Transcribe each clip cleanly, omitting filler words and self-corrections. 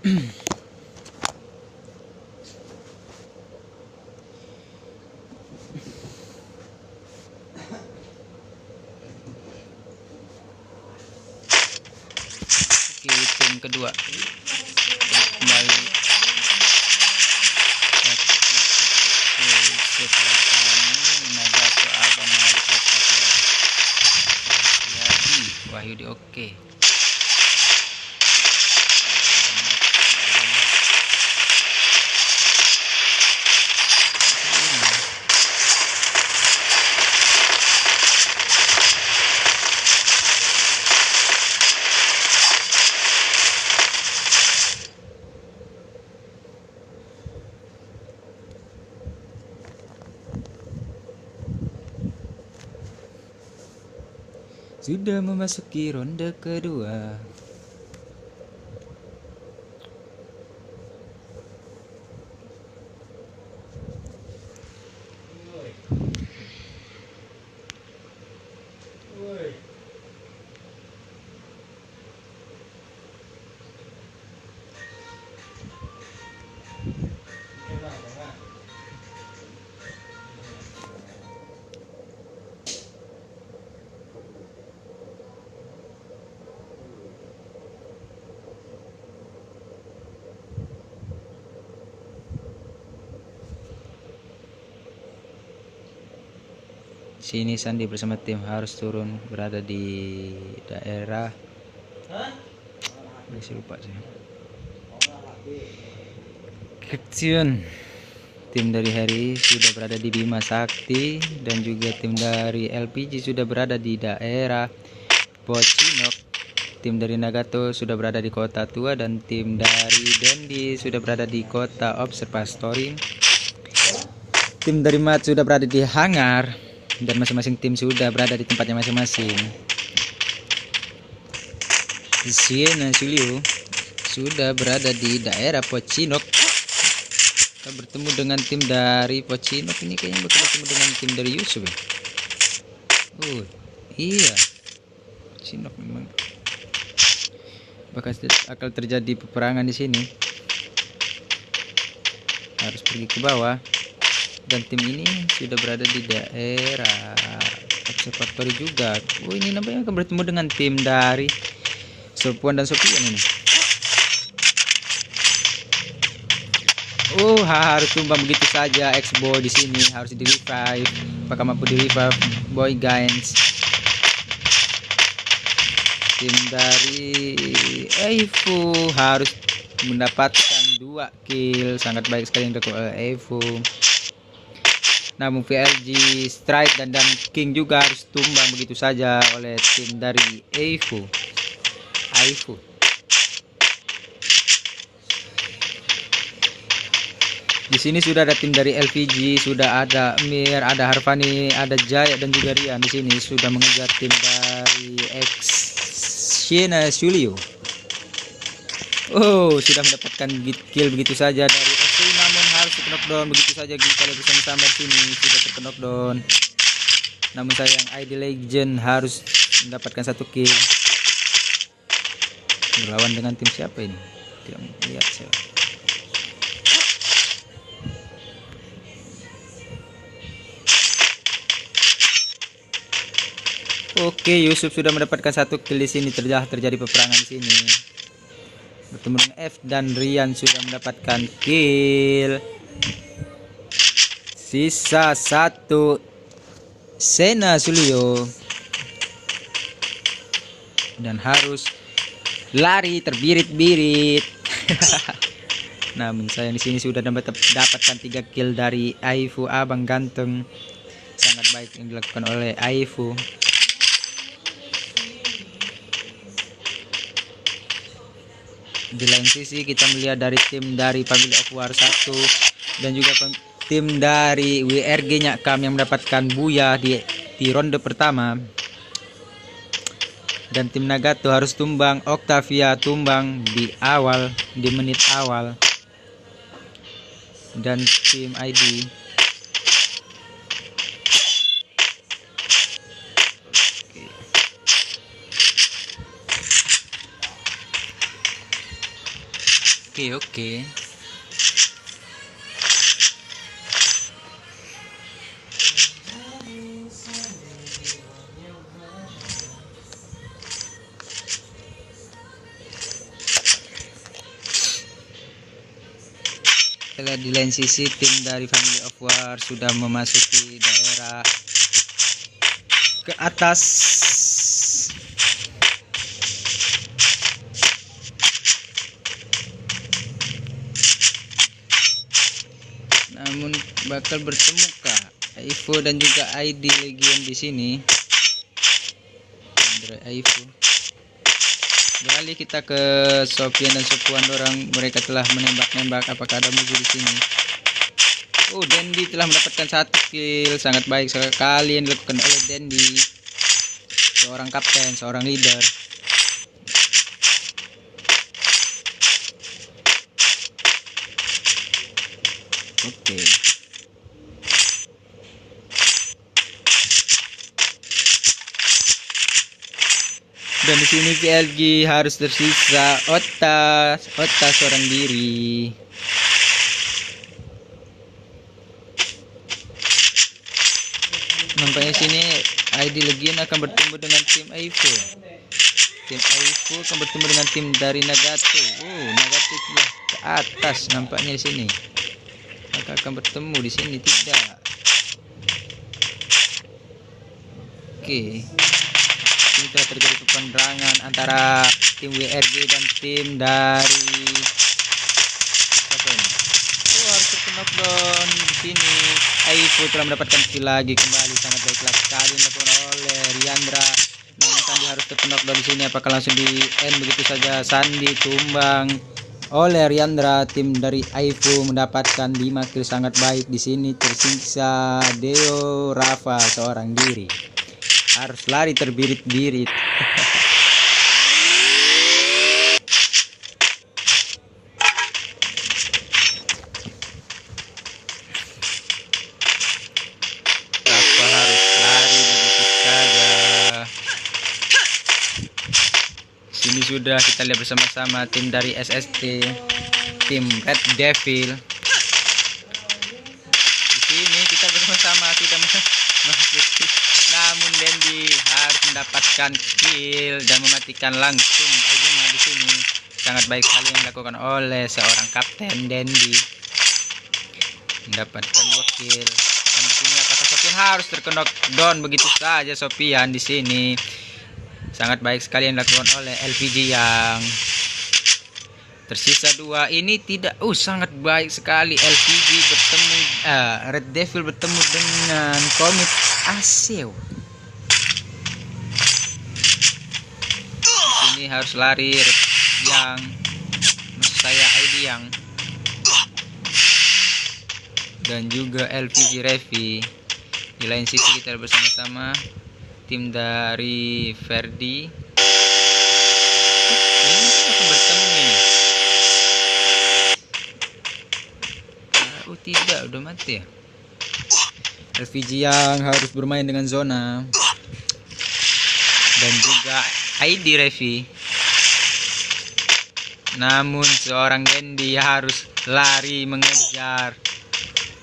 Oke, tim kedua kembali. Setelah kami Nagato Abang jadi Wahyudi oke. Sudah memasuki ronde kedua. Sini Sandi bersama tim harus turun berada di daerah. Masih lupa sih. Action. Tim dari Harry sudah berada di Bima Sakti dan juga tim dari LPG sudah berada di daerah Pocinok. Tim dari Nagato sudah berada di Kota Tua dan tim dari Dendi sudah berada di Kota Observatory. Tim dari Mat sudah berada di hangar dan masing-masing tim sudah berada di tempatnya masing-masing. Siena Julio sudah berada di daerah Pocinok. Kita bertemu dengan tim dari Pocinok. Ini kayaknya bakal bertemu dengan tim dari Yusuf ya. Oh iya, Pocinok memang bakal terjadi peperangan di sini. Harus pergi ke bawah. Dan tim ini sudah berada di daerah observatory juga. Oh ini nampaknya akan bertemu dengan tim dari Sopuan dan Sopian ini. Oh harus tumbang begitu saja. X-Boy di sini harus di revive. Apakah mampu di revive Boy Gains? Tim dari Evo harus mendapatkan 2 kill. Sangat baik sekali yang dilakukan oleh Evo. Namun VLG, Strike dan King juga harus tumbang begitu saja oleh tim dari Evo. Di sini sudah ada tim dari LPG, sudah ada Mir, ada Harvani, ada Jaya dan juga Rian. Di sini sudah mengejar tim dari Siena Julio. Oh, sudah mendapatkan kill begitu saja dari FC, namun harus knockdown begitu saja. Kalau bersama-sama di sini sudah terknockdown. Namun sayang ID Legend harus mendapatkan 1 kill. Berlawan dengan tim siapa ini? Tidak lihat saya. Oke, Yusuf sudah mendapatkan 1 kill di sini. Terjadi peperangan di sini. Bertemu dengan F dan Rian sudah mendapatkan kill. Sisa 1 Sena Julio dan harus lari terbirit-birit. Namun sayang di sini sudah dapatkan 3 kill dari Aifu Abang Ganteng. Sangat baik yang dilakukan oleh Aifu. Di lain sisi kita melihat dari tim dari Family of War 1 dan juga tim dari WRG Nyakam yang mendapatkan Buya di ronde pertama. Dan tim Nagato harus tumbang, Octavia tumbang di menit awal. Dan tim ID Oke. Setelah di lain sisi, tim dari Family of War sudah memasuki daerah ke atas. Namun bakal bertemu kah Aivo dan juga ID Legion di sini. Andre Aivo. Beralih kita ke Sofian dan Sopuan, orang mereka telah menembak-nembak. Apakah ada musuh di sini? Oh, Dendi telah mendapatkan 1 kill. Sangat baik sekali yang dilakukan oleh Dendi, seorang kapten, seorang leader. Oke. Dan di sini PLG harus tersisa Ota seorang diri. Nampaknya sini ID Legion akan bertemu dengan tim Aivo. Tim Aivo akan bertemu dengan tim dari Nagato. Nagato sudah ke atas nampaknya di sini. Maka akan bertemu di sini tidak. Oke. Ini telah terjadi peperangan antara tim WRG dan tim dari siapa ini? Harus knockdown di sini. Aivo telah mendapatkan kill lagi kembali. Sangat baiklah sekali dilakukan oleh Riandra. Namun Sandi harus knockdown di sini. Apakah langsung di end begitu saja? Sandi tumbang oleh Riandra. Tim dari Aivo mendapatkan 5 kill. Sangat baik di sini. Tersisa Deo Rafa seorang diri. Harus lari terbirit-birit. Rafa harus lari begitu saja. Sini sudah kita lihat bersama-sama tim dari SST, tim Red Devil. Di sini kita bersama-sama sudah memasuki. Namun Dendi harus mendapatkan kill dan mematikan langsung Aidina di sini. Sangat baik sekali yang dilakukan oleh seorang kapten Dendi. Mendapatkan 2 kill. Dan di sini apakah Sofian harus terkena down begitu saja? Sofian di sini sangat baik sekali yang dilakukan oleh LPG yang tersisa 2. Ini tidak sangat baik sekali LPG bertemu Red Devil bertemu dengan Komit Aseo. Ini harus lari yang maksud saya ID yang dan juga LPG Revi. Di lain sisi kita bersama-sama tim dari Verdi. Ini akan bertemu ini. Tidak, udah mati ya. LPG yang harus bermain dengan zona dan juga ID Revi. Namun seorang Dendi harus lari mengejar.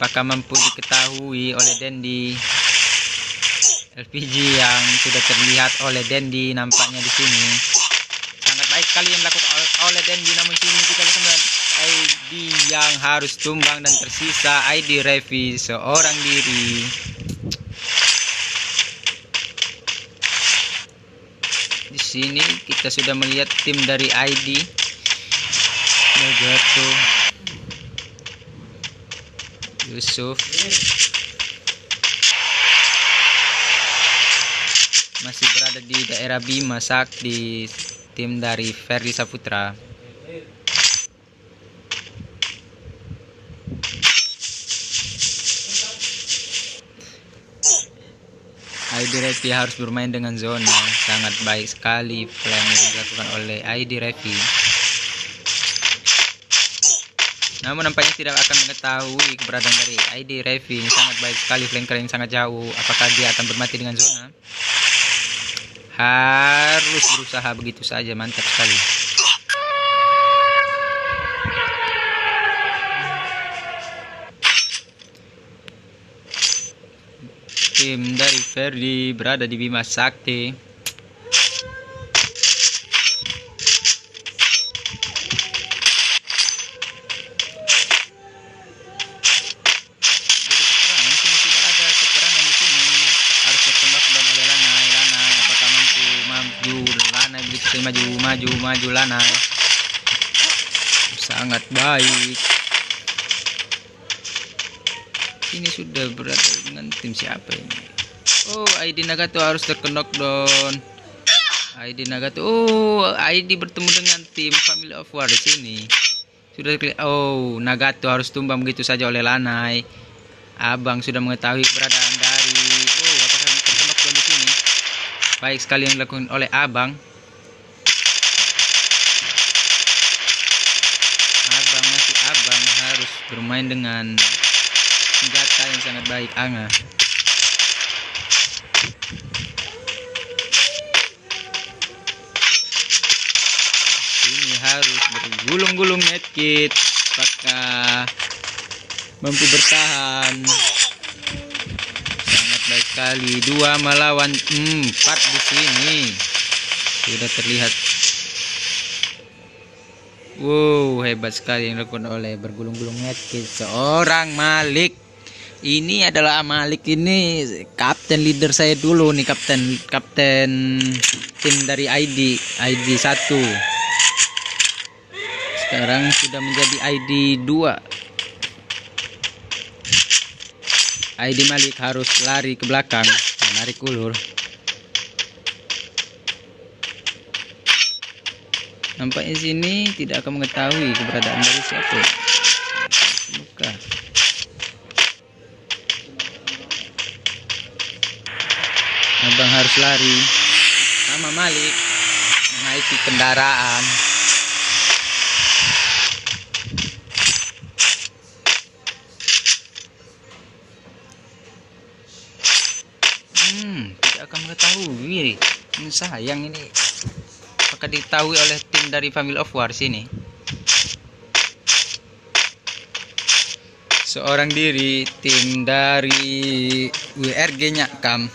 Apakah mampu diketahui oleh Dendi? LPG yang sudah terlihat oleh Dendi nampaknya di sini. Sangat baik sekali yang dilakukan oleh Dendi. Namun sini kita bisa melihat ID yang harus tumbang dan tersisa ID Revi seorang diri. Di sini kita sudah melihat tim dari ID Nagato, Yusuf masih berada di daerah Bima Sakti, tim dari Ferdi Saputra. ID Revi harus bermain dengan zona. Sangat baik sekali plan yang dilakukan oleh ID Revi. Namun nampaknya tidak akan mengetahui keberadaan dari ID Revi. Sangat baik sekali flanker yang sangat jauh. Apakah dia akan bermati dengan zona? Harus berusaha begitu saja. Mantap sekali. tim dari Ferdi berada di Bima Sakti. Maju Lanai, sangat baik. Ini sudah berada dengan tim siapa ini? Oh, ID Nagato harus terkenok down. ID Nagato, oh ID bertemu dengan tim Family of War di sini. Sudah oh, Nagato harus tumbang begitu saja oleh Lanai. Abang sudah mengetahui keberadaan dari apakah terkenok down di sini? Baik sekali yang dilakukan oleh Abang. Abang harus bermain dengan senjata yang sangat baik, Anga. Ini harus bergulung-gulung medkit. Apakah mampu bertahan? Sangat baik sekali. 2 melawan 4 di sini. Sudah terlihat. Wow, hebat sekali yang dilakukan oleh bergulung-gulung medkit seorang Malik. Ini adalah Malik, ini kapten leader saya dulu nih, kapten tim dari ID 1. Sekarang sudah menjadi ID 2. ID Malik harus lari ke belakang, menarik ulur. Nampaknya sini tidak akan mengetahui keberadaan dari siapa. Semoga. Abang harus lari sama Malik menaiki kendaraan. Tidak akan mengetahui. Sayang ini. Apakah diketahui oleh tim dari Family of War sini? Seorang diri tim dari WRG Nyakam.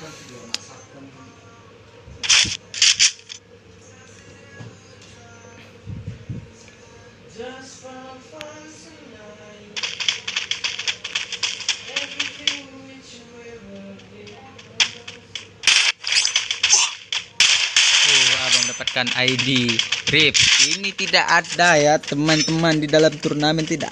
Mendapatkan ID RIP. Ini tidak ada ya teman-teman, di dalam turnamen tidak